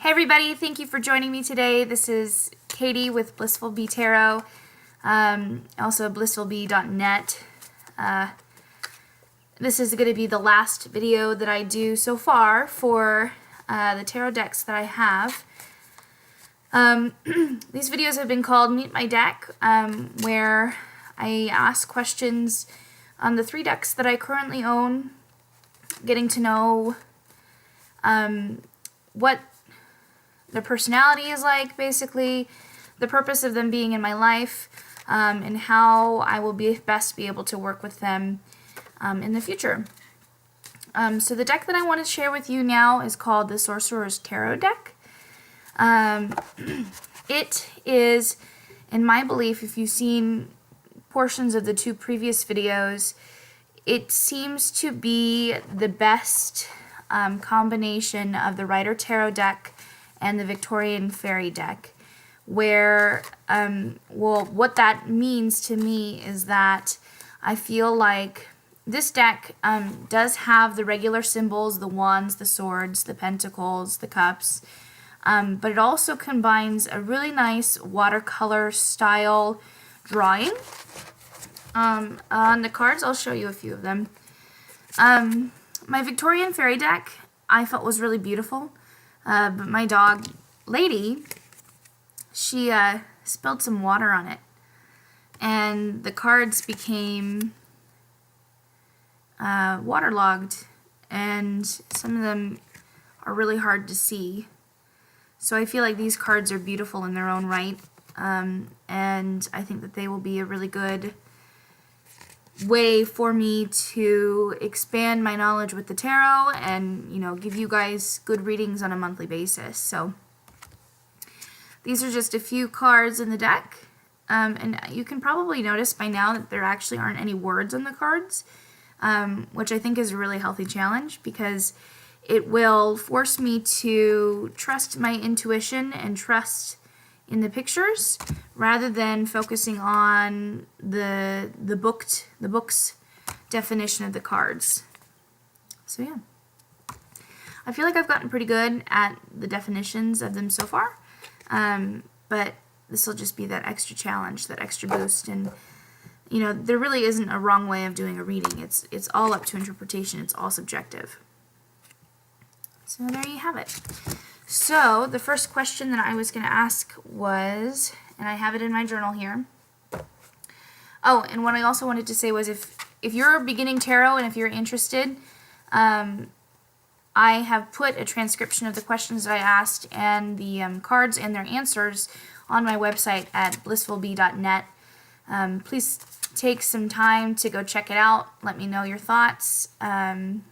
Hey everybody, thank you for joining me today. This is Katie with Blissful Bee Tarot, also blissfulbee.net. This is going to be the last video that I do so far for the tarot decks that I have. These videos have been called Meet My Deck, where I ask questions on the 3 decks that I currently own, getting to know what their personality is like, basically, the purpose of them being in my life, and how I will best be able to work with them in the future. So the deck that I want to share with you now is called the Sorcerer's Tarot deck. It is, in my belief, if you've seen portions of the 2 previous videos, it seems to be the best combination of the Rider Tarot deck and the Victorian Fairy deck, where, what that means to me is that I feel like this deck does have the regular symbols, the wands, the swords, the pentacles, the cups, but it also combines a really nice watercolor style drawing. On the cards, I'll show you a few of them. My Victorian Fairy deck I felt was really beautiful. But my dog, Lady, she spilled some water on it, and the cards became waterlogged, and some of them are really hard to see. So I feel like these cards are beautiful in their own right, and I think that they will be a really good way for me to expand my knowledge with the tarot and, you know, give you guys good readings on a monthly basis. So these are just a few cards in the deck, and you can probably notice by now that there actually aren't any words on the cards, which I think is a really healthy challenge, because it will force me to trust my intuition and trust in the pictures rather than focusing on the book's definition of the cards. So yeah, I feel like I've gotten pretty good at the definitions of them so far, but this will just be that extra challenge, that extra boost. And you know, there really isn't a wrong way of doing a reading. It's all up to interpretation. It's all subjective. So there you have it. So the first question that I was going to ask was, and I have it in my journal here. Oh, and what I also wanted to say was, if you're beginning tarot and if you're interested, I have put a transcription of the questions that I asked and the cards and their answers on my website at blissfulbee.net. Please take some time to go check it out. Let me know your thoughts, and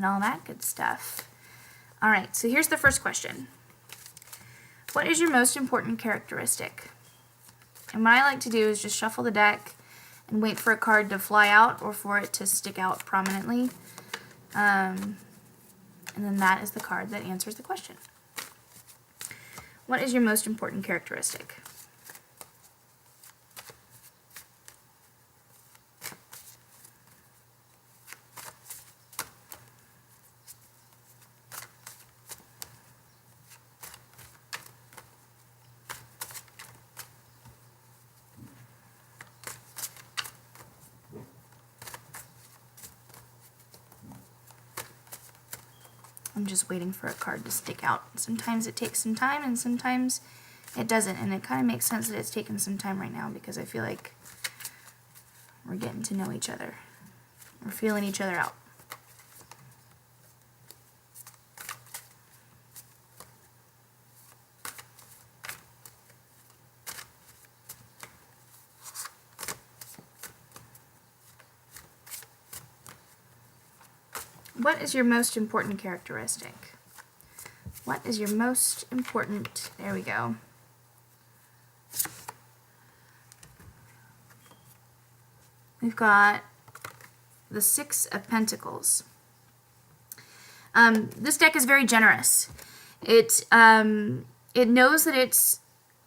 all that good stuff. Alright, so here's the first question. What is your most important characteristic? And what I like to do is just shuffle the deck and wait for a card to fly out or for it to stick out prominently. And then that is the card that answers the question. What is your most important characteristic? I'm just waiting for a card to stick out. Sometimes it takes some time and sometimes it doesn't, and it kind of makes sense that it's taken some time right now, because I feel like we're getting to know each other. We're feeling each other out. What is your most important characteristic? What is your most important? There we go. We've got the 6 of Pentacles. This deck is very generous. It knows that it's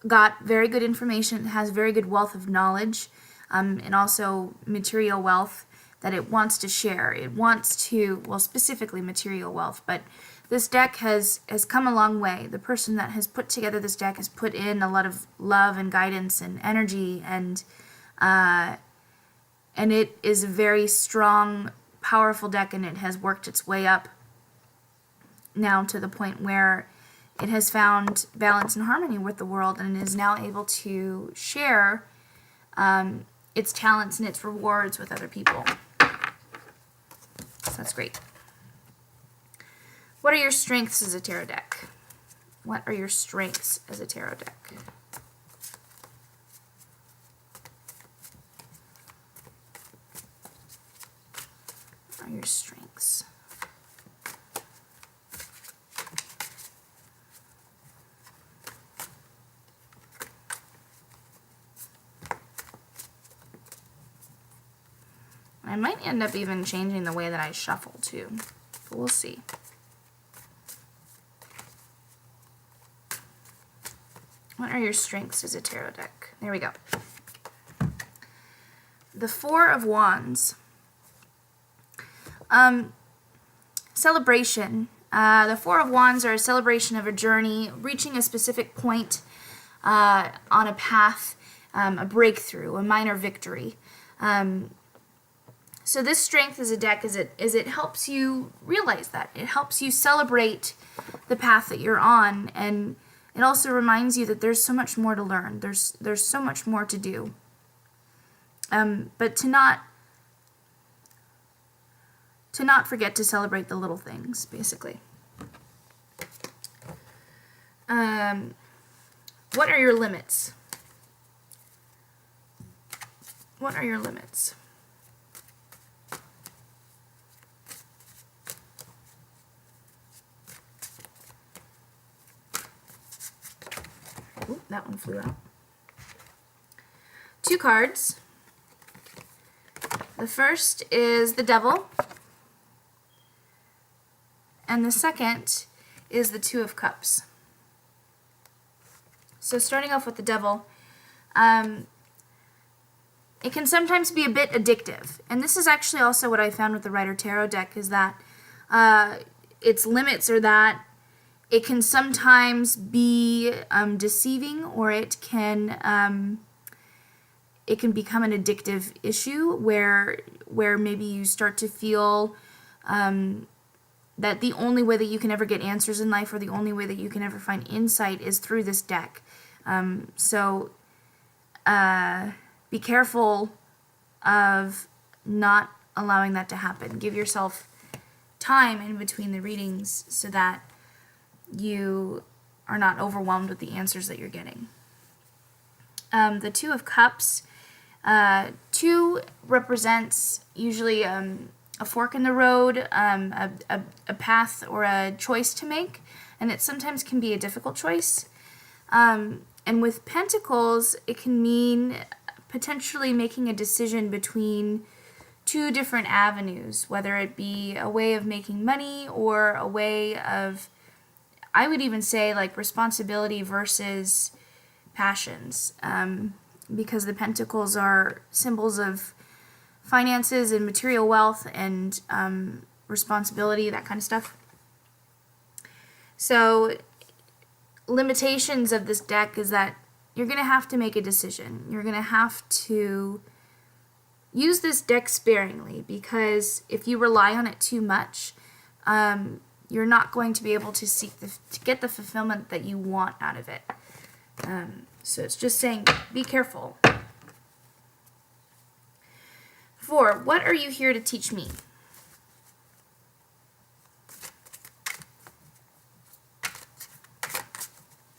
got very good information. It has very good wealth of knowledge, and also material wealth. that it wants to share. It wants to, well, specifically material wealth, but this deck has come a long way. The person that has put together this deck has put in a lot of love and guidance and energy, and it is a very strong, powerful deck, and it has worked its way up now to the point where it has found balance and harmony with the world and is now able to share its talents and its rewards with other people. So that's great. What are your strengths as a tarot deck? What are your strengths as a tarot deck? What are your strengths? I might end up even changing the way that I shuffle too, but we'll see. What are your strengths as a tarot deck? There we go. The Four of Wands. Celebration. The Four of Wands are a celebration of a journey, reaching a specific point on a path, a breakthrough, a minor victory. So this strength as a deck is it helps you realize that. It helps you celebrate the path that you're on, and it also reminds you that there's so much more to learn. There's so much more to do. But to not forget to celebrate the little things, basically. What are your limits? What are your limits? Ooh, that one flew out. Two cards. The first is the Devil, and the second is the Two of Cups. So starting off with the Devil, it can sometimes be a bit addictive, and this is actually also what I found with the Rider Tarot deck, is that its limits are that it can sometimes be deceiving, or it can become an addictive issue where maybe you start to feel that the only way that you can ever get answers in life, or the only way that you can ever find insight, is through this deck. So be careful of not allowing that to happen. Give yourself time in between the readings so that you are not overwhelmed with the answers that you're getting. The Two of Cups. Two represents usually a fork in the road, a path or a choice to make, and it sometimes can be a difficult choice. And with Pentacles, it can mean potentially making a decision between two different avenues, whether it be a way of making money or a way of, I would even say, like, responsibility versus passions, because the Pentacles are symbols of finances and material wealth and responsibility, that kind of stuff. So limitations of this deck is that you're going to have to make a decision. You're going to have to use this deck sparingly, because if you rely on it too much, you're not going to be able to get the fulfillment that you want out of it. So it's just saying, be careful. 4, what are you here to teach me?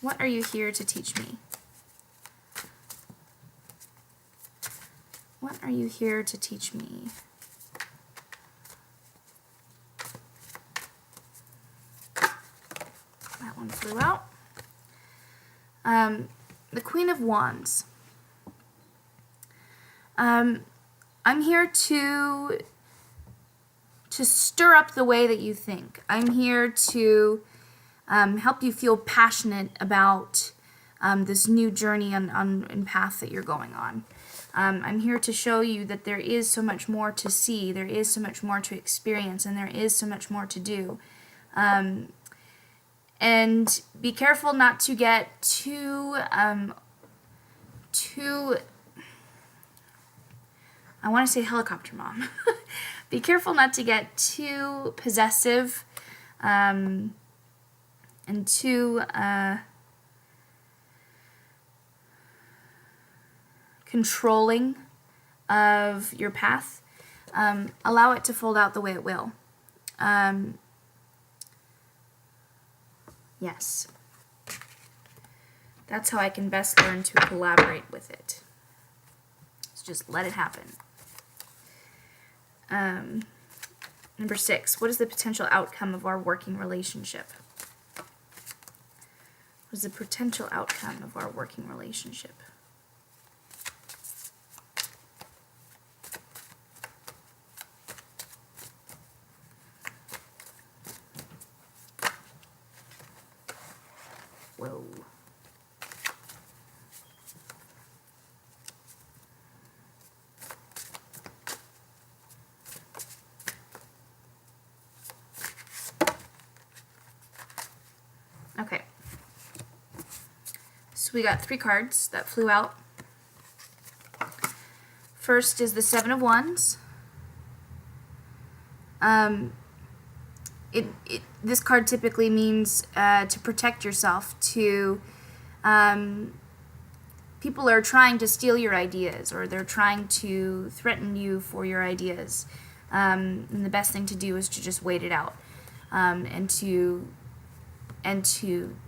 What are you here to teach me? What are you here to teach me? That one flew out. The Queen of Wands. I'm here to stir up the way that you think. I'm here to help you feel passionate about this new journey and path that you're going on. I'm here to show you that there is so much more to see, there is so much more to experience, and there is so much more to do. And be careful not to get too I want to say helicopter mom. Be careful not to get too possessive and too controlling of your path. Allow it to fold out the way it will. Yes. That's how I can best learn to collaborate with it. So just let it happen. Number 6, what is the potential outcome of our working relationship? What is the potential outcome of our working relationship? Whoa. Okay. So we got 3 cards that flew out. First is the 7 of Wands. This card typically means to protect yourself, to people are trying to steal your ideas, or they're trying to threaten you for your ideas. And the best thing to do is to just wait it out, and to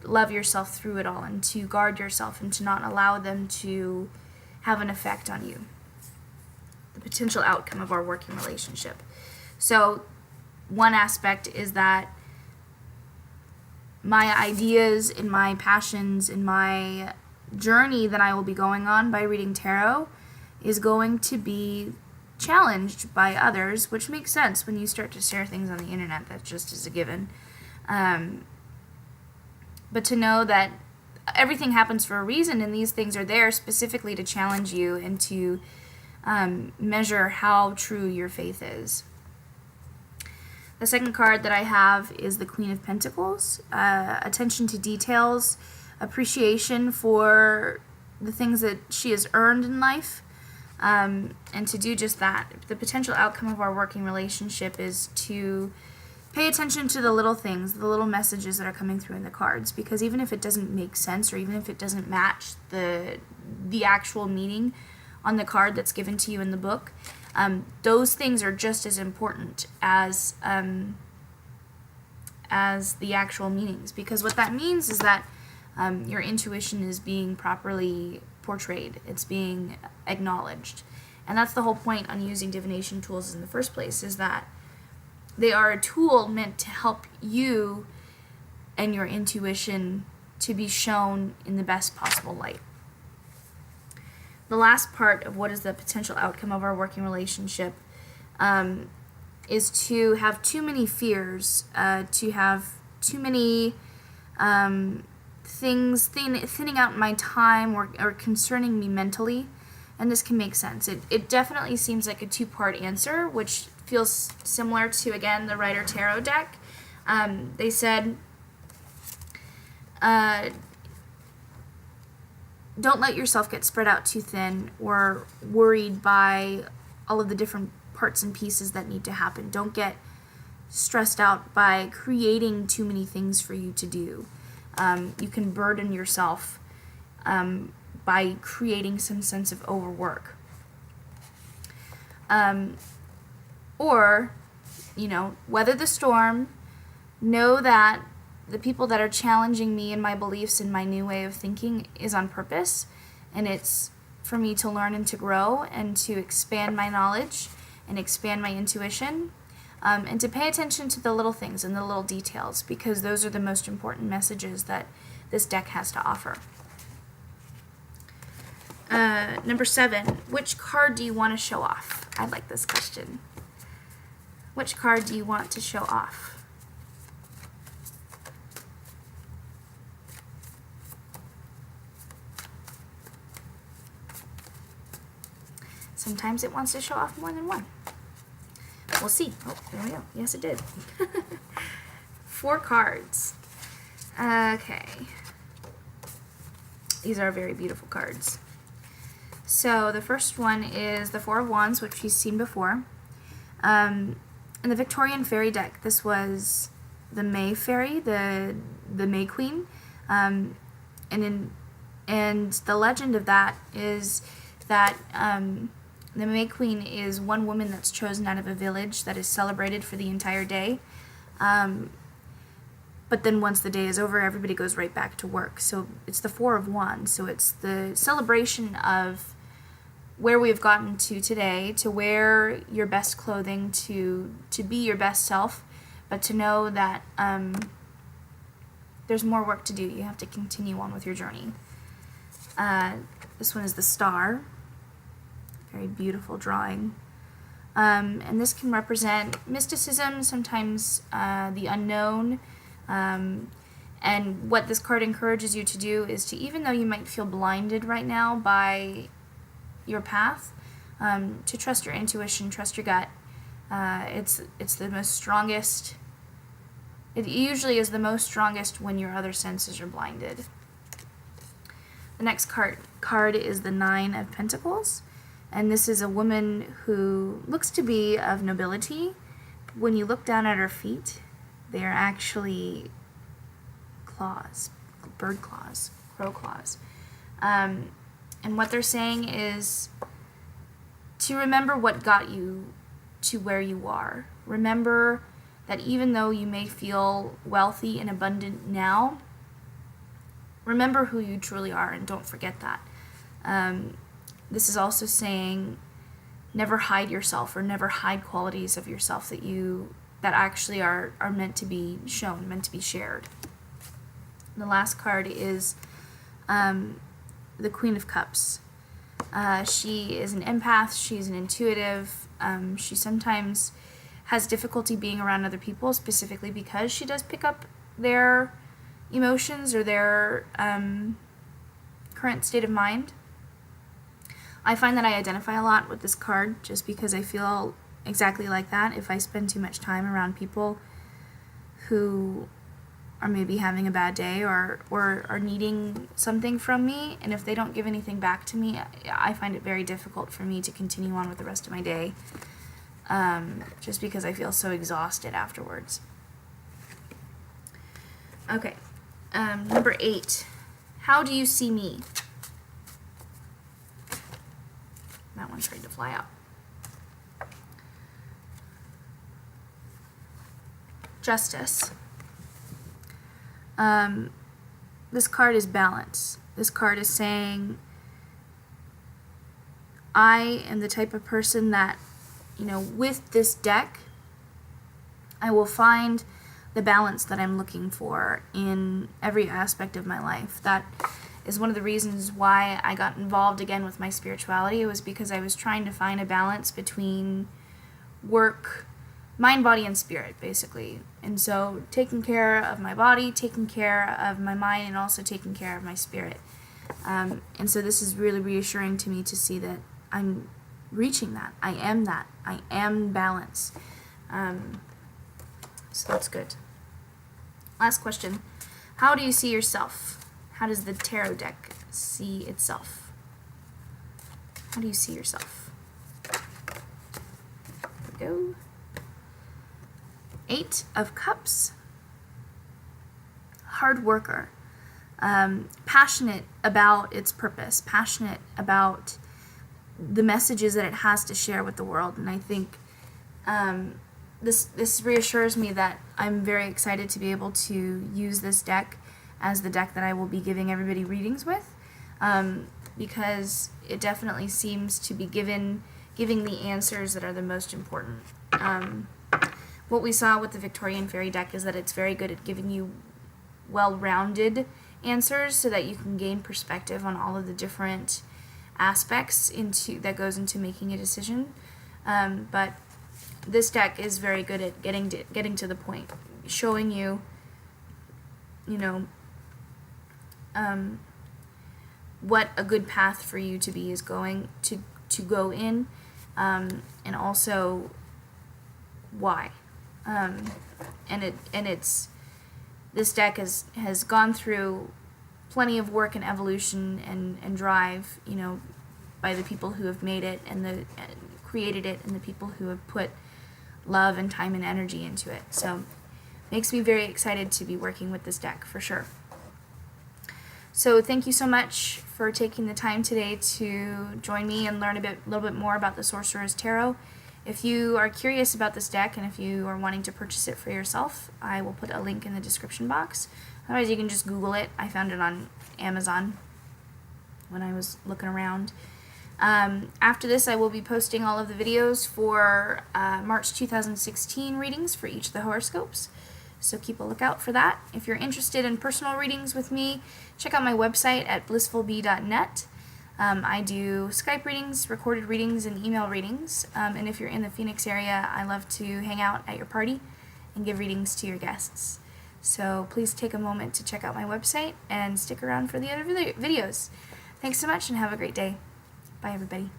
love yourself through it all, and to guard yourself, and to not allow them to have an effect on you. The potential outcome of our working relationship. So one aspect is that my ideas and my passions and my journey that I will be going on by reading tarot is going to be challenged by others, which makes sense when you start to share things on the internet. That just is a given. But to know that everything happens for a reason, and these things are there specifically to challenge you and to measure how true your faith is. The second card that I have is the Queen of Pentacles. Attention to details, appreciation for the things that she has earned in life, and to do just that. The potential outcome of our working relationship is to pay attention to the little things, the little messages that are coming through in the cards, because even if it doesn't make sense, or even if it doesn't match the actual meaning on the card that's given to you in the book, those things are just as important as the actual meanings, because what that means is that your intuition is being properly portrayed, it's being acknowledged. And that's the whole point on using divination tools in the first place, is that they are a tool meant to help you and your intuition to be shown in the best possible light. The last part of what is the potential outcome of our working relationship is to have too many fears, to have too many things thinning out my time or concerning me mentally. And this can make sense. It definitely seems like a 2-part answer, which feels similar to, again, the Rider Tarot deck. They said, don't let yourself get spread out too thin or worried by all of the different parts and pieces that need to happen. Don't get stressed out by creating too many things for you to do. You can burden yourself by creating some sense of overwork. Or, weather the storm, know that the people that are challenging me and my beliefs and my new way of thinking is on purpose, and it's for me to learn and to grow and to expand my knowledge and expand my intuition, and to pay attention to the little things and the little details, because those are the most important messages that this deck has to offer. Number 7, which card do you want to show off? I like this question. Which card do you want to show off? Sometimes it wants to show off more than one. We'll see. Oh, there we go. Yes, it did. 4 cards. Okay. These are very beautiful cards. So the first one is the 4 of Wands, which we've seen before. In the Victorian fairy deck, this was the May fairy, the May Queen, and the legend of that is that the May Queen is one woman that's chosen out of a village that is celebrated for the entire day. But then once the day is over, everybody goes right back to work. So it's the 4 of Wands. So it's the celebration of where we've gotten to today, to wear your best clothing, to be your best self, but to know that there's more work to do. You have to continue on with your journey. This one is the Star. Very beautiful drawing. And this can represent mysticism, sometimes the unknown. And what this card encourages you to do is to, even though you might feel blinded right now by your path, to trust your intuition, trust your gut. It's the most strongest. It usually is the most strongest when your other senses are blinded. The next card is the 9 of Pentacles, and this is a woman who looks to be of nobility. When you look down at her feet, they are actually claws, bird claws, crow claws. And what they're saying is to remember what got you to where you are. Remember that even though you may feel wealthy and abundant now, remember who you truly are and don't forget that. This is also saying never hide yourself or never hide qualities of yourself that actually are meant to be shown, meant to be shared. The last card is the Queen of Cups. She is an empath, she's an intuitive, she sometimes has difficulty being around other people, specifically because she does pick up their emotions or their current state of mind. I find that I identify a lot with this card just because I feel exactly like that. If I spend too much time around people who are maybe having a bad day or are needing something from me, and if they don't give anything back to me, I find it very difficult for me to continue on with the rest of my day, just because I feel so exhausted afterwards. Okay, number 8. How do you see me? That one tried to fly out. Justice. This card is balance. This card is saying, I am the type of person that, with this deck, I will find the balance that I'm looking for in every aspect of my life. That is one of the reasons why I got involved again with my spirituality. It was because I was trying to find a balance between work, mind, body, and spirit, basically. And so taking care of my body, taking care of my mind, and also taking care of my spirit. And so this is really reassuring to me to see that I'm reaching that. I am that. I am balance. So that's good. Last question. How do you see yourself? How does the tarot deck see itself? How do you see yourself? There we go. 8 of Cups. Hard worker. Passionate about its purpose. Passionate about the messages that it has to share with the world. And I think this reassures me that I'm very excited to be able to use this deck as the deck that I will be giving everybody readings with, because it definitely seems to be giving the answers that are the most important. What we saw with the Victorian Fairy deck is that it's very good at giving you well-rounded answers so that you can gain perspective on all of the different aspects that goes into making a decision. But this deck is very good at getting to the point, showing you, what a good path for you to be is going to to go in, and also why. This deck has gone through plenty of work and evolution and drive, you know, by the people who have made it and created it, and the people who have put love and time and energy into it. So makes me very excited to be working with this deck for sure. So thank you so much for taking the time today to join me and learn a little bit more about the Sorcerer's Tarot. If you are curious about this deck and if you are wanting to purchase it for yourself, I will put a link in the description box. Otherwise, you can just Google it. I found it on Amazon when I was looking around. After this, I will be posting all of the videos for March 2016 readings for each of the horoscopes. So keep a lookout for that. If you're interested in personal readings with me, check out my website at blissfulbee.net. I do Skype readings, recorded readings, and email readings. And if you're in the Phoenix area, I love to hang out at your party and give readings to your guests. So please take a moment to check out my website and stick around for the other videos. Thanks so much and have a great day. Bye, everybody.